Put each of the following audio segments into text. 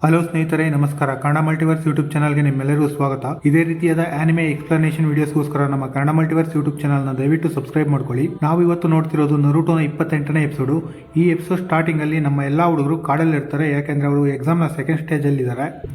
Hello ಸ್ನೇಹಿತರೆ, ನಮಸ್ಕಾರ. Kannada multiverse YouTube ಚಾನಲ್ಗೆ ನಿಮ್ಮೆಲ್ಲರಿಗೂ ಸ್ವಾಗತ. ಇದೇ ರೀತಿಯಾದ ಆನಿಮೆ ಎಕ್ಸ್ಪ್ಲನೇಷನ್ ವಿಡಿಯೋಸ್ಗೋಸ್ಕರ ನಮ್ಮ ಕನ್ನಡ ಮಲ್ಟಿವರ್ಸ್ ಯೂಟ್ಯೂಬ್ ಚಾನಲ್ನ ದಯವಿಟ್ಟು ಸಬ್ಸ್ಕ್ರೈಬ್ ಮಾಡ್ಕೊಳ್ಳಿ. ನಾವು ಇವತ್ತು ನೋಡ್ತಿರೋದು ನರುಟೋನ 28ನೇ ಎಪಿಸೋಡು. ಈ ಎಪಿಸೋಡ್ ಸ್ಟಾರ್ಟಿಂಗ್ ಅಲ್ಲಿ ನಮ್ಮ ಎಲ್ಲಾ ಹುಡುಗರು ಕಾಡಲ್ಲಿ ಇರ್ತಾರೆ, ಯಾಕೆಂದ್ರೆ ಅವರು ಎಕ್ಸಾಮ್ನ ಸೆಕೆಂಡ್ ಸ್ಟೇಜ್ ಅಲ್ಲಿ ಇದ್ದಾರೆ.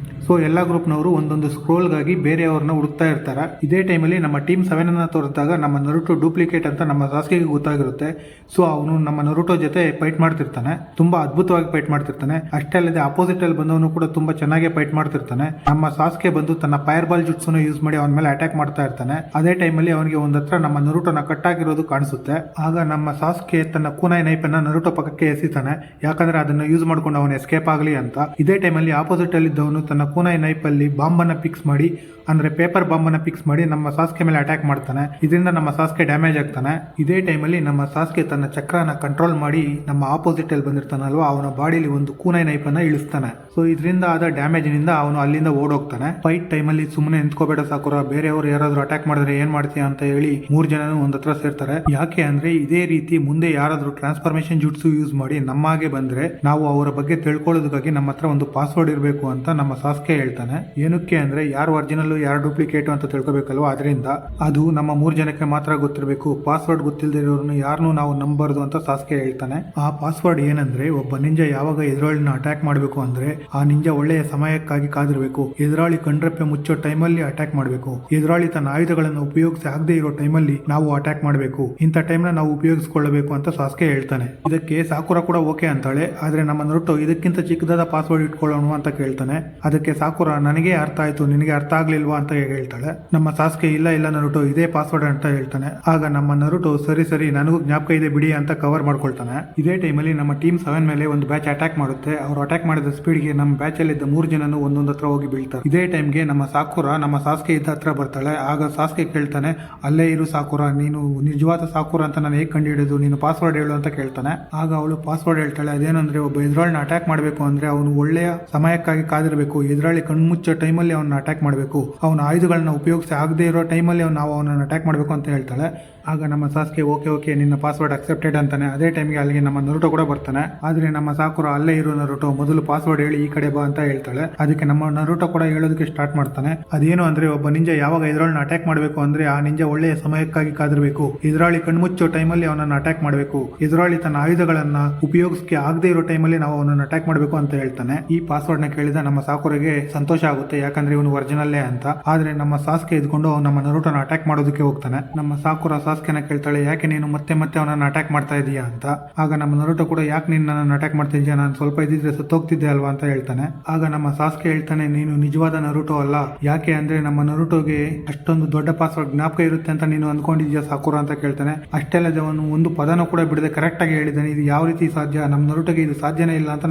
ಸೊ ಎಲ್ಲಾ ಗ್ರೂಪ್ನವರು ಒಂದೊಂದು ಸ್ಕ್ರೋಲ್ಗಾಗಿ ಬೇರೆಯವ್ರನ್ನ ಹುಡುಕ್ತಾ ಇರ್ತಾರೆ. ಇದೇ ಟೈಮಲ್ಲಿ ನಮ್ಮ ಟೀಮ್ 7 ಅನ್ನ ತೋರಿಸಿದಾಗ ನಮ್ಮ ನರುಟೋ ಡೂಪ್ಲಿಕೇಟ್ ಅಂತ ನಮ್ಮ ಸಾಸ್ಕೆಗೆ ಗೊತ್ತಾಗಿರುತ್ತೆ. ಸೊ ಅವನು ನಮ್ಮ ನರುಟೋ ಜೊತೆ ಫೈಟ್ ಮಾಡ್ತಿರ್ತಾನೆ, ತುಂಬಾ ಅದ್ಭುತವಾಗಿ ಫೈಟ್ ಮಾಡ್ತಿರ್ತಾನೆ. ಅಷ್ಟೇ ಅಲ್ಲದೆ ಅಪೋಸಿಟ್ ಅಲ್ಲಿ ಬಂದವನು ಕೂಡ ತುಂಬಾ ಚೆನ್ನಾಗಿ ಫೈಟ್ ಮಾಡ್ತಿರ್ತಾನೆ. ನಮ್ಮ ಸಾಸ್ಕೆ ಬಂದು ತನ್ನ ಫೈರ್ ಬಾಲ್ ಜುಟ್ಸನ್ನು ಯೂಸ್ ಮಾಡಿ ಅವನ ಮೇಲೆ ಅಟ್ಯಾಕ್ ಮಾಡ್ತಾ ಇರ್ತಾನೆ. ಅದೇ ಟೈಮಲ್ಲಿ ಅವನಿಗೆ ಒಂದ್ ಹತ್ರ ನಮ್ಮ ನರುಟೋನ ಕಟ್ಟಾಗಿರೋದು ಕಾಣಿಸುತ್ತೆ. ಆಗ ನಮ್ಮ ಸಾಸ್ಕೆ ತನ್ನ ಕೂನಾಯಿ ನೈಫ್ ಅನ್ನ ನರುಟೋ ಪಕ್ಕಕ್ಕೆ ಎಸಿತಾನೆ, ಯಾಕಂದ್ರೆ ಅದನ್ನ ಯೂಸ್ ಮಾಡ್ಕೊಂಡು ಅವನು ಎಸ್ಕೇಪ್ ಆಗಲಿ ಅಂತ. ಇದೇ ಟೈಮಲ್ಲಿ ಆಪೋಸಿಟ್ ಅಲ್ಲಿ ಇದ್ದವನು ತನ್ನ ಕೂನಾಯಿ ನೈಫ್ ಅಲ್ಲಿ ಬಾಂಬ್ ಅನ್ನ ಫಿಕ್ಸ್ ಮಾಡಿ, ಅಂದ್ರೆ ಪೇಪರ್ ಬಾಂಬ್ ಅನ್ನ ಫಿಕ್ಸ್ ಮಾಡಿ ನಮ್ಮ ಸಾಸ್ಕೆ ಮೇಲೆ ಅಟ್ಯಾಕ್ ಮಾಡ್ತಾನೆ. ಇದರಿಂದ ನಮ್ಮ ಸಾಸ್ಕೆ ಡ್ಯಾಮೇಜ್ ಆಗ್ತಾನೆ. ಇದೇ ಟೈಮಲ್ಲಿ ನಮ್ಮ ಸಾಸ್ಕೆ ತನ್ನ ಚಕ್ರನ ಕಂಟ್ರೋಲ್ ಮಾಡಿ ನಮ್ಮ ಆಪೋಸಿಟ್ ಅಲ್ಲಿ ಬಂದಿರ್ತಾನಲ್ವಾ ಅವನ ಬಾಡಿಲಿ ಒಂದು ಕೂನಾಯಿ ನೈಫ್ ಅನ್ನ ಇಳಿಸ್ತಾನೆ. ಸೊ ಇದರಿಂದ ಆದ ಡ್ಯಾಮೇಜ್ ನಿಂದ ಅವನು ಅಲ್ಲಿಂದ ಓಡೋಗ್ತಾನೆ. ಫೈಟ್ ಟೈಮಲ್ಲಿ ಸುಮ್ಮನೆ ನಿಂತ್ಕೋಬೇಡ ಸಾಕುರ, ಬೇರೆಯವರು ಯಾರಾದ್ರೂ ಅಟ್ಯಾಕ್ ಮಾಡಿದ್ರೆ ಏನ್ ಮಾಡ್ತೀಯ ಅಂತ ಹೇಳಿ 3 ಜನನು ಒಂದ್ ಹತ್ರ ಸೇರ್ತಾರೆ. ಯಾಕೆ ಅಂದ್ರೆ ಇದೇ ರೀತಿ ಮುಂದೆ ಯಾರಾದ್ರೂ ಟ್ರಾನ್ಸ್ಫಾರ್ಮೇಶನ್ ಜುಟ್ಸು ಯೂಸ್ ಮಾಡಿ ನಮ್ಮಾಗೆ ಬಂದ್ರೆ ನಾವು ಅವರ ಬಗ್ಗೆ ತಿಳ್ಕೊಳ್ಳೋದಕ್ಕಾಗಿ ನಮ್ಮ ಹತ್ರ ಒಂದು ಪಾಸ್ವರ್ಡ್ ಇರಬೇಕು ಅಂತ ನಮ್ಮ ಸಾಸ್ಕೆ ಹೇಳ್ತಾನೆ. ಏನಕ್ಕೆ ಅಂದ್ರೆ ಯಾರು ಒರಿಜಿನಲ್ ಯಾರು ಡೂಪ್ಲಿಕೇಟ್ ಅಂತ ತಿಳ್ಕೊಬೇಕಲ್ವಾ, ಅದರಿಂದ ಅದು ನಮ್ಮ 3 ಜನಕ್ಕೆ ಮಾತ್ರ ಗೊತ್ತಿರಬೇಕು. ಪಾಸ್ವರ್ಡ್ ಗೊತ್ತಿಲ್ಲದೆ ಇರೋರನ್ನು ಯಾರನ್ನೂ ನಾವು ನಂಬಾರ್ದು ಅಂತ ಸಾಸ್ಕೆ ಹೇಳ್ತಾನೆ. ಆ ಪಾಸ್ವರ್ಡ್ ಏನಂದ್ರೆ, ಒಬ್ಬ ನಿಂಜ ಯಾವಾಗ ಎದುರಾಳಿನ ಅಟ್ಯಾಕ್ ಮಾಡಬೇಕು ಅಂದ್ರೆ ಆ ನಿಂಜ ಒಳ್ಳೆಯ ಸಮಯಕ್ಕಾಗಿ ಕಾದಿರಬೇಕು. ಎದುರಾಳಿ ಕಣ್ರೆಪ್ಪೆ ಮುಚ್ಚೋ ಟೈಮಲ್ಲಿ ಅಟ್ಯಾಕ್ ಮಾಡಬೇಕು. ಎದುರಾಳಿ ತನ್ನ ಆಯುಧಗಳನ್ನು ಉಪಯೋಗಿಸಿ ಆಗದೆ ಇರೋ ಟೈಮಲ್ಲಿ ನಾವು ಅಟ್ಯಾಕ್ ಮಾಡಬೇಕು. ಇಂಥ ಟೈಮ್ನ ನಾವು ಉಪಯೋಗಿಸಿಕೊಳ್ಳಬೇಕು ಅಂತ ಸಾಸ್ಕೆ ಹೇಳ್ತಾನೆ. ಇದಕ್ಕೆ ಸಾಕುರ ಕೂಡ ಓಕೆ ಅಂತಾಳೆ. ಆದ್ರೆ ನಮ್ಮ ನರುಟೋ ಇದಕ್ಕಿಂತ ಚಿಕ್ಕದಾದ ಪಾಸ್ವರ್ಡ್ ಇಟ್ಕೊಳ್ಳೋಣ ಅಂತ ಕೇಳ್ತಾನೆ. ಅದಕ್ಕೆ ಸಾಕುರ, ನನಗೆ ಅರ್ಥ ಆಯ್ತು, ನಿನಗೆ ಅರ್ಥ ಆಗ್ಲಿಲ್ವಾ ಅಂತ ಹೇಳ್ತಾಳೆ. ನಮ್ಮ ಸಾಸ್ಕೆ ಇಲ್ಲ ನರುಟೋ ಇದೇ ಪಾಸ್ವರ್ಡ್ ಅಂತ ಹೇಳ್ತಾನೆ. ಆಗ ನಮ್ಮ ನರುಟೋ ಸರಿ ನನಗೂ ಜ್ಞಾಪಕ ಇದೆ ಬಿಡಿ ಅಂತ ಕವರ್ ಮಾಡ್ಕೊಳ್ತಾನೆ. ಇದೇ ಟೈಮಲ್ಲಿ ನಮ್ಮ ಟೀಮ್ 7 ಮೇಲೆ ಒಂದು ಬ್ಯಾಚ್ ಅಟ್ಯಾಕ್ ಮಾಡುತ್ತೆ. ಅವರು ಅಟ್ಯಾಕ್ ಮಾಡಿದ ಸ್ಪೀಡ್ಗೆ ನಮ್ಮ ಬ್ಯಾಚ್ ಅಲ್ಲಿ ಇದ್ದ 3 ಜನನು ಒಂದೊಂದು ಹತ್ರ ಹೋಗಿ ಬೀಳ್ತಾರೆ. ಇದೇ ಟೈಮ್ಗೆ ನಮ್ಮ ಸಾಕುರ ನಮ್ಮ ಸಾಸ್ಕೆ ಇದ್ದ ಹತ್ರ ಬರ್ತಾಳೆ. ಆಗ ಸಾಸ್ಕೆ ಕೇಳ್ತಾನೆ, ಅಲ್ಲೇ ಇರು ಸಾಕುರ, ನೀನು ನಿಜವಾದ ಸಾಕುರ ಅಂತ ನಾನು ಹೇಗೆ ಕಂಡು ಹಿಡಿದು, ನೀನು ಪಾಸ್ವರ್ಡ್ ಹೇಳು ಅಂತ ಕೇಳ್ತಾನೆ. ಆಗ ಅವಳು ಪಾಸ್ವರ್ಡ್ ಹೇಳ್ತಾಳೆ. ಅದೇನಂದ್ರೆ, ಒಬ್ಬ ಎದುರಾಳಿನ ಅಟ್ಯಾಕ್ ಮಾಡಬೇಕು ಅಂದ್ರೆ ಅವನು ಒಳ್ಳೆಯ ಸಮಯಕ್ಕಾಗಿ ಕಾದಿರಬೇಕು. ಎದುರಾಳಿ ಕಣ್ಮುಚ್ಚೋ ಟೈಮಲ್ಲಿ ಅವನ್ನ ಅಟ್ಯಾಕ್ ಮಾಡಬೇಕು. ಅವನ ಆಯುಧಗಳನ್ನ ಉಪಯೋಗಿಸಿ ಆಗದೆ ಇರೋ ಟೈಮಲ್ಲಿ ನಾವು ಅವನನ್ನು ಅಟ್ಯಾಕ್ ಮಾಡಬೇಕು ಅಂತ ಹೇಳ್ತಾಳೆ. ಆಗ ನಮ್ಮ ಸಾಸ್ಕೆ ಓಕೆ ನಿನ್ನ ಪಾಸ್ವರ್ಡ್ ಅಕ್ಸೆಪ್ಟೆಡ್ ಅಂತಾನೆ. ಅದೇ ಟೈಮ್ಗೆ ಅಲ್ಲಿಗೆ ನಮ್ಮ ನರುಟೋ ಕೂಡ ಬರ್ತಾನೆ. ಆದ್ರೆ ನಮ್ಮ ಸಾಕುರ, ಅಲ್ಲೇ ಇರೋ ನರುಟೋ, ಮೊದಲು ಪಾಸ್ವರ್ಡ್ ಹೇಳಿ ಈ ಕಡೆ ಬಾ ಅಂತ ಹೇಳ್ತಾಳೆ. ಅದಕ್ಕೆ ನಮ್ಮ ನರುಟೋ ಕೂಡ ಹೇಳೋದಕ್ಕೆ ಸ್ಟಾರ್ಟ್ ಮಾಡ್ತಾನೆ. ಅದೇನು ಅಂದ್ರೆ, ಒಬ್ಬ ನಿಂಜ ಯಾವಾಗ ಎದುರಾಳಿನ ಅಟ್ಯಾಕ್ ಮಾಡಬೇಕು ಅಂದ್ರೆ ಆ ನಿಂಜ ಒಳ್ಳೆಯ ಸಮಯಕ್ಕಾಗಿ ಕಾದಿರಬೇಕು. ಎದುರಾಳಿ ಕಣ್ಮುಚ್ಚೋ ಟೈಮಲ್ಲಿ ಅವನನ್ನು ಅಟ್ಯಾಕ್ ಮಾಡಬೇಕು. ಎದುರಾಳಿ ತನ್ನ ಆಯುಧಗಳನ್ನ ಉಪಯೋಗಿಸಿ ಆಗದೆ ಇರೋ ಟೈಮಲ್ಲಿ ನಾವು ಅವನನ್ನು ಅಟ್ಯಾಕ್ ಮಾಡಬೇಕು ಅಂತ ಹೇಳ್ತಾನೆ. ಈ ಪಾಸ್ವರ್ಡ್ ನ ಕೇಳಿದ ನಮ್ಮ ಸಾಕುರಿಗೆ ಸಂತೋಷ ಆಗುತ್ತೆ, ಯಾಕಂದ್ರೆ ಇವನು ಒರಿಜಿನಲ್ಲೇ ಅಂತ. ಆದ್ರೆ ನಮ್ಮ ಸಾಸ್ಕೆ ಇದ್ಕೊಂಡು ನಮ್ಮ ನರುಟೋನ ಅಟ್ಯಾಕ್ ಮಾಡೋದಕ್ಕೆ ಹೋಗ್ತಾನೆ. ನಮ್ಮ ಸಾಕುರ ಸಾಸ್ಕೆನ ಕೇಳ್ತಾಳೆ, ಯಾಕೆ ನೀನು ಮತ್ತೆ ಅವನನ್ನ ಅಟ್ಯಾಕ್ ಮಾಡ್ತಾ ಇದೀಯಾ ಅಂತ. ಆಗ ನಮ್ಮ ನರುಟೋ ಕೂಡ, ಯಾಕೆ ನೀನು ನನ್ನನ್ನು ಅಟ್ಯಾಕ್ ಮಾಡ್ತಾ ಇದೀಯಾ, ನಾನು ಸ್ವಲ್ಪ ಇದ್ದಿದ್ರೆ ಸತ್ತೋಗ್ತಿದ್ದೆ ಅಲ್ವಾ ಅಂತ ಹೇಳ್ತಾನೆ. ಆಗ ನಮ್ಮ ಸಾಸ್ಕೆ ಹೇಳ್ತಾನೆ, ನೀನು ನಿಜವಾದ ನರುಟೋ ಅಲ್ಲ. ಯಾಕೆ ಅಂದ್ರೆ ನಮ್ಮ ನರುಟೋಗೆ ಅಷ್ಟೊಂದು ದೊಡ್ಡ ಪಾಸ್ವರ್ಡ್ ಜ್ಞಾಪಕ ಇರುತ್ತೆ ಅಂತ ನೀನು ಅನ್ಕೊಂಡಿದ್ಯಾ ಸಾಕುರ ಅಂತ ಕೇಳ್ತಾನೆ. ಅಷ್ಟೇ ಅಲ್ಲದೆ ಅವನು ಒಂದು ಪದನ ಕೂಡ ಬಿಡದೆ ಕರೆಕ್ಟ್ ಆಗಿ ಹೇಳಿದ್ದಾನೆ. ಇದು ಯಾವ ರೀತಿ ಸಾಧ್ಯ, ನಮ್ಮ ನರುಟೋಗೆ ಇದು ಸಾಧ್ಯನೇ ಇಲ್ಲ ಅಂತ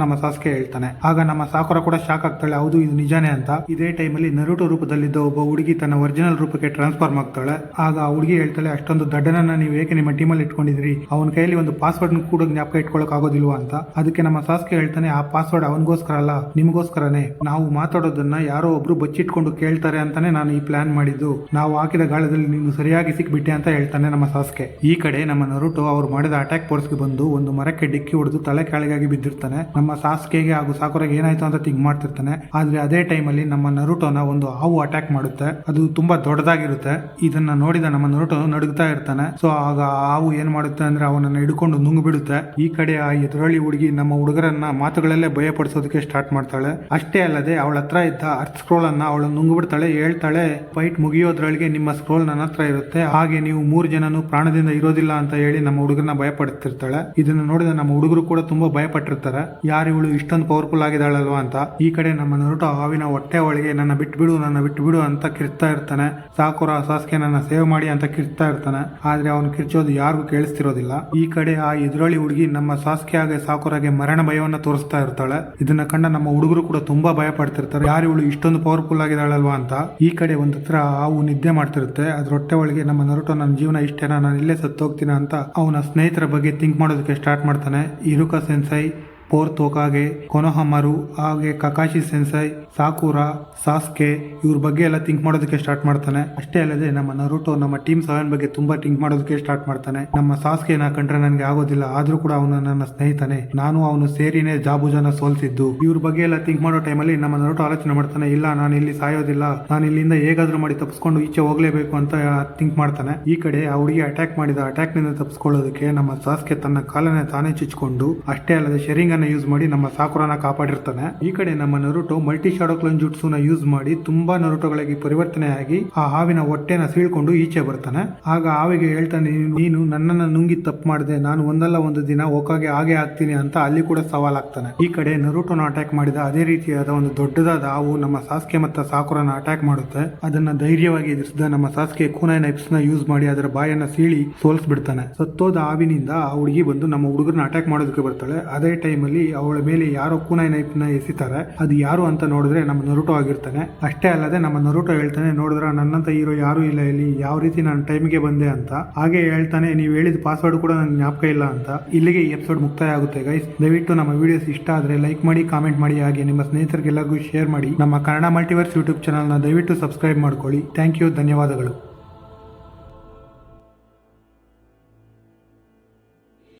ನಮ್ಮ ಸಾಸ್ಕೆ ಹೇಳ್ತಾನೆ. ಆಗ ನಮ್ಮ ಸಾಕುರ ಕೂಡ ಶಾಕ್ ಆಗ್ತಾಳೆ, ಹೌದು ಇದು ನಿಜಾನೇ ಅಂತ. ಇದೇ ಟೈಮಲ್ಲಿ ನರುಟೋ ರೂಪದಲ್ಲಿದ್ದ ಒಬ್ಬ ಹುಡುಗಿ ತನ್ನ ಒರಿಜಿನಲ್ ರೂಪಕ್ಕೆ ಟ್ರಾನ್ಸ್ಫಾರ್ಮ್ ಆಗ್ತಾಳೆ. ಆಗ ಆ ಹುಡುಗಿ ಹೇಳ್ತಾಳೆ, ಅಷ್ಟೊಂದು ದಡ್ಡನನ್ನ ನೀವು ಏಕೆ ನಿಮ್ಮ ಟೀಮಲ್ಲಿ ಇಟ್ಕೊಂಡಿದ್ರಿ, ಅವನ ಕೈಯಲ್ಲಿ ಒಂದು ಪಾಸ್ವರ್ಡ್ ಕೂಡ ಜ್ಞಾಪಕ ಇಟ್ಕೊಳ್ಳಕ್ ಆಗೋದಿಲ್ವಾ ಅಂತ. ಅದಕ್ಕೆ ನಮ್ಮ ಸಾಸ್ಕೆ ಹೇಳ್ತಾನೆ, ಆ ಪಾಸ್ವರ್ಡ್ ಅವನಿಗೋಸ್ಕರ ಅಲ್ಲ, ನಿಮಗೋಸ್ಕರನೇ. ನಾವು ಮಾತಾಡೋದನ್ನ ಯಾರೋ ಒಬ್ರು ಬಚ್ಚಿಟ್ಕೊಂಡು ಕೇಳ್ತಾರೆ ಅಂತಾನೆ ನಾನು ಈ ಪ್ಲಾನ್ ಮಾಡಿದ್ದು. ನಾವು ಹಾಕಿದ ಗಾಳದಲ್ಲಿ ನೀನು ಸರಿಯಾಗಿ ಸಿಕ್ಬಿಟ್ಟೆ ಅಂತ ಹೇಳ್ತಾನೆ ನಮ್ಮ ಸಾಸ್ಕೆ. ಈ ಕಡೆ ನಮ್ಮ ನರುಟೋ ಅವ್ರು ಮಾಡಿದ ಅಟ್ಯಾಕ್ ಫೋರ್ಸ್ಗೆ ಬಂದು ಒಂದು ಮರಕ್ಕೆ ಡಿಕ್ಕಿ ಹೊಡೆದು ತಲೆ ಕೆಳಗಾಗಿ ಬಿದ್ದಿರ್ತಾನೆ. ನಮ್ಮ ಸಾಸ್ಕೆಗೆ ಹಾಗೂ ಸಾಕುರಗೆ ಏನಾಯ್ತು ಅಂತ ಥಿಂಕ್ ಮಾಡ್ತಿರ್ತಾನೆ. ಆದ್ರೆ ಅದೇ ಟೈಮಲ್ಲಿ ನಮ್ಮ ನರುಟೋನ ಒಂದು ಹಾವು ಅಟ್ಯಾಕ್ ಮಾಡುತ್ತೆ. ಅದು ತುಂಬಾ ದೊಡ್ಡದಾಗಿರುತ್ತೆ. ಇದನ್ನ ನೋಡಿದ ನಮ್ಮ ನರುಟೋ ನಡುಗ್ತಾ ಇರ್ತಾನೆ. ಸೊ ಆಗ ಹಾವು ಏನ್ ಮಾಡುತ್ತೆ ಅಂದ್ರೆ ಅವನನ್ನ ಹಿಡ್ಕೊಂಡು ನುಂಗು ಬಿಡುತ್ತೆ. ಈ ಕಡೆ ಆ ಎದುರಾಳಿ ಹುಡುಗಿ ನಮ್ಮ ಹುಡುಗರನ್ನ ಮಾತುಗಳಲ್ಲೇ ಭಯ ಪಡಿಸೋದಕ್ಕೆ ಸ್ಟಾರ್ಟ್ ಮಾಡ್ತಾಳೆ. ಅಷ್ಟೇ ಅಲ್ಲದೆ ಅವಳ ಹತ್ರ ಇದ್ದ ಅರ್ತ್ ಸ್ಕ್ರೋಲ್ ಅನ್ನ ಅವಳು ನುಂಗು ಬಿಡ್ತಾಳೆ. ಹೇಳ್ತಾಳೆ, ಫೈಟ್ ಮುಗಿಯೋದ್ರೊಳಗೆ ನಿಮ್ಮ ಸ್ಕ್ರೋಲ್ ನನ್ನ ಹತ್ರ ಇರುತ್ತೆ, ಹಾಗೆ ನೀವು 3 ಜನನು ಪ್ರಾಣದಿಂದ ಇರೋದಿಲ್ಲ ಅಂತ ಹೇಳಿ ನಮ್ಮ ಹುಡುಗರನ್ನ ಭಯ ಪಡ್ತಿರ್ತಾಳೆ. ಇದನ್ನ ನೋಡಿದ ನಮ್ಮ ಹುಡುಗರು ಕೂಡ ತುಂಬಾ ಭಯ ಪಟ್ಟಿರ್ತಾರೆ. ಯಾರು ಇವಳು ಇಷ್ಟೊಂದು ಪವರ್ಫುಲ್ ಆಗಿದ್ದಾಳಲ್ವಾ ಅಂತ. ಈ ಕಡೆ ನಮ್ಮ ನರುಟೋ ಹಾವಿನ ಹೊಟ್ಟೆ ಒಳಗೆ ನನ್ನ ಬಿಟ್ಬಿಡು ಅಂತ ಕಿರ್ತಾ ಇರ್ತಾನೆ. ಸಾಕುರ ಸಾಸ್ಕೆ ನನ್ನ ಸೇವ್ ಮಾಡಿ ಅಂತ ಕಿರ್ತಾ ಇರ್ತಾನೆ. ಆದ್ರೆ ಅವನು ಕಿರ್ಚೋದು ಯಾರಿಗೂ ಕೇಳಿಸ್ತಿರೋದಿಲ್ಲ. ಈ ಕಡೆ ಆ ಎದುರಾಳಿ ಹುಡುಗಿ ನಮ್ಮ ಸಾಸ್ಕೆ ಹಾಗೆ ಸಾಕುರಗೆ ಮರಣ ಭಯವನ್ನ ತೋರಿಸ್ತಾ ಇರ್ತಾಳೆ. ಇದನ್ನ ಕಂಡ ನಮ್ಮ ಹುಡುಗರು ಕೂಡ ತುಂಬಾ ಭಯ ಪಡ್ತಿರ್ತಾರೆ, ಯಾರು ಇವಳು ಇಷ್ಟೊಂದು ಪವರ್ಫುಲ್ ಆಗಿದ್ದಾಳಲ್ವಾ ಅಂತ. ಈ ಕಡೆ ಒಂದ್ ಹತ್ರ ಹಾವು ನಿದ್ದೆ ಮಾಡ್ತಿರುತ್ತೆ. ಅದ್ರ ಹೊಟ್ಟೆ ಒಳಗೆ ನಮ್ಮ ನರುಟೋ, ನನ್ನ ಜೀವನ ಇಷ್ಟೇನಾ, ನಾನು ಇಲ್ಲೇ ಸತ್ತೋಗ್ತೀನ ಅಂತ ಅವನ ಸ್ನೇಹಿತರ ಬಗ್ಗೆ ಥಿಂಕ್ ಮಾಡೋದಕ್ಕೆ ಸ್ಟಾರ್ಟ್ ಮಾಡ್ತಾನೆ. ಇರುಕಾ ಸೆನ್ಸೈ, ಪೋರ್ತ್ ಓಕಾಗೆ, ಕೊನೋಹಮರು, ಹಾಗೆ ಕಕಾಶಿ ಸೆನ್ಸೈ, ಸಾಕುರಾ, ಸಾಸ್ಕೆ ಇವ್ರ ಬಗ್ಗೆ ಎಲ್ಲ ಥಿಂಕ್ ಮಾಡೋದಕ್ಕೆ ಸ್ಟಾರ್ಟ್ ಮಾಡ್ತಾನೆ. ಅಷ್ಟೇ ಅಲ್ಲದೆ ನಮ್ಮ ನರುಟೋ ನಮ್ಮ ಟೀಮ್ 7 ಬಗ್ಗೆ ತುಂಬಾ ಥಿಂಕ್ ಮಾಡೋದಕ್ಕೆ ಸ್ಟಾರ್ಟ್ ಮಾಡ್ತಾನೆ. ನಮ್ಮ ಸಾಸ್ಕೆನ ಕಂಡ್ರೆ ನನಗೆ ಆಗೋದಿಲ್ಲ, ಆದ್ರೂ ಕೂಡ ಅವನು ನನ್ನ ಸ್ನೇಹಿತನೇ, ನಾನು ಅವನು ಸೇರಿನೇ ಜಾಬುಜಾನ ಸೋಲ್ಸಿದ್ದು. ಇವ್ರ ಬಗ್ಗೆ ಎಲ್ಲ ಥಿಂಕ್ ಮಾಡೋ ಟೈಮಲ್ಲಿ ನಮ್ಮ ನರುಟೋ ಆಲೋಚನೆ ಮಾಡ್ತಾನೆ, ಇಲ್ಲ ನಾನು ಇಲ್ಲಿ ಸಾಯೋದಿಲ್ಲ, ನಾನು ಇಲ್ಲಿಂದ ಹೇಗಾದ್ರೂ ಮಾಡಿ ತಪ್ಪಿಸ್ಕೊಂಡು ಈಚೆ ಹೋಗ್ಲೇಬೇಕು ಅಂತ ಥಿಂಕ್ ಮಾಡ್ತಾನೆ. ಈ ಕಡೆ ಆ ಹುಡುಗಿ ಅಟ್ಯಾಕ್ ಮಾಡಿದ ಅಟ್ಯಾಕ್ ನಿಂದ ತಪ್ಪಿಸ್ಕೊಳ್ಳೋದಕ್ಕೆ ನಮ್ಮ ಸಾಸ್ಕೆ ತನ್ನ ಕಾಲನ್ನ ತಾನೇ ಚುಚ್ಕೊಂಡು, ಅಷ್ಟೇ ಅಲ್ಲದೆ ಶೇರಿಂಗ್ ಅನ್ನ ಯೂಸ್ ಮಾಡಿ ನಮ್ಮ ಸಾಕುರಾನ ಕಾಪಾಡಿರ್ತಾನೆ. ಈ ಕಡೆ ನಮ್ಮ ನರುಟೋ ಮಲ್ಟಿ ಶಾಡೋ ಕ್ಲೋನ್ ಜುಟ್ಸುನ ಯೂಸ್ ಮಾಡಿ ತುಂಬಾ ನರುಟೋಗಳಿಗೆ ಪರಿವರ್ತನೆಯಾಗಿ ಆ ಹಾವಿನ ಹೊಟ್ಟೆನ ಸೀಳ್ಕೊಂಡು ಈಚೆ ಬರ್ತಾನೆ. ಆಗ ಹಾವಿಗೆ ಹೇಳ್ತಾನೆ, ನೀನು ನನ್ನನ್ನ ನುಂಗಿ ತಪ್ಪು ಮಾಡಿದೆ, ನಾನು ಒಂದಲ್ಲ ಒಂದು ದಿನ ಒಕ್ಕಾಗೆ ಹಾಗೆ ಆಗ್ತೀನಿ ಅಂತ ಅಲ್ಲಿ ಕೂಡ ಸವಾಲಾಗ್ತಾನೆ. ಈ ಕಡೆ ನರುಟೋನ ಅಟ್ಯಾಕ್ ಮಾಡಿದ ಅದೇ ರೀತಿಯಾದ ಒಂದು ದೊಡ್ಡದಾದ ಹಾವು ನಮ್ಮ ಸಾಸ್ಕೆ ಮತ್ತು ಸಾಕುರಾನ ಅಟ್ಯಾಕ್ ಮಾಡುತ್ತೆ. ಅದನ್ನ ಧೈರ್ಯವಾಗಿ ಎದುರಿಸಿದ ನಮ್ಮ ಸಾಸ್ಕೆ ಕೂನೈ ನೈಫ್ಸ್ ನ ಯೂಸ್ ಮಾಡಿ ಅದರ ಬಾಯನ್ನ ಸೀಳಿ ಸೋಲ್ಸ್ಬಿಡ್ತಾನೆ. ಸತ್ತೋದ ಹಾವಿನಿಂದ ಆ ಹುಡುಗಿ ಬಂದು ನಮ್ಮ ಹುಡುಗರನ್ನ ಅಟ್ಯಾಕ್ ಮಾಡೋದಕ್ಕೆ ಬರ್ತಾಳೆ. ಅದೇ ಟೈಮಲ್ಲಿ ಅವಳ ಮೇಲೆ ಯಾರೋ ಕೂನೈ ನೈಫ್ ನ ಎಸಿತಾರೆ. ಅದು ಯಾರು ಅಂತ ನೋಡಿದ್ರೆ ನಮ್ಮ ನರುಟೋ ಆಗಿರ್ತಾನೆ. ಅಷ್ಟೇ ಅಲ್ಲದೆ ನಮ್ಮ ನರುಟೋ ಹೇಳ್ತಾನೆ, ನೋಡಿದ್ರ ನನ್ನಂತ ಹೀರೋ ಯಾರು ಇಲ್ಲ ಇಲ್ಲಿ, ಯಾವ ರೀತಿ ನಾನು ಟೈಮ್ಗೆ ಬಂದೆ ಅಂತ. ಹಾಗೆ ಹೇಳ್ತಾನೆ, ನೀವು ಹೇಳಿದ ಪಾಸ್ವರ್ಡ್ ಕೂಡ ನನ್ಗೆ ಜ್ಞಾಪಕ ಇಲ್ಲ ಅಂತ. ಇಲ್ಲಿಗೆ ಈ ಎಪಿಸೋಡ್ ಮುಕ್ತಾಯ ಆಗುತ್ತೆ ಗೈಸ್. ದಯವಿಟ್ಟು ನಮ್ಮ ವಿಡಿಯೋಸ್ ಇಷ್ಟ ಆದ್ರೆ ಲೈಕ್ ಮಾಡಿ, ಕಾಮೆಂಟ್ ಮಾಡಿ, ಹಾಗೆ ನಿಮ್ಮ ಸ್ನೇಹಿತರಿಗೆಲ್ಲರಿಗೂ ಶೇರ್ ಮಾಡಿ. ನಮ್ಮ ಕನ್ನಡ ಮಲ್ಟಿವರ್ಸ್ ಯೂಟ್ಯೂಬ್ ಚಾನಲ್ನ ದಯವಿಟ್ಟು ಸಬ್ಸ್ಕ್ರೈಬ್ ಮಾಡ್ಕೊಳ್ಳಿ. ಥ್ಯಾಂಕ್ ಯು, ಧನ್ಯವಾದಗಳು.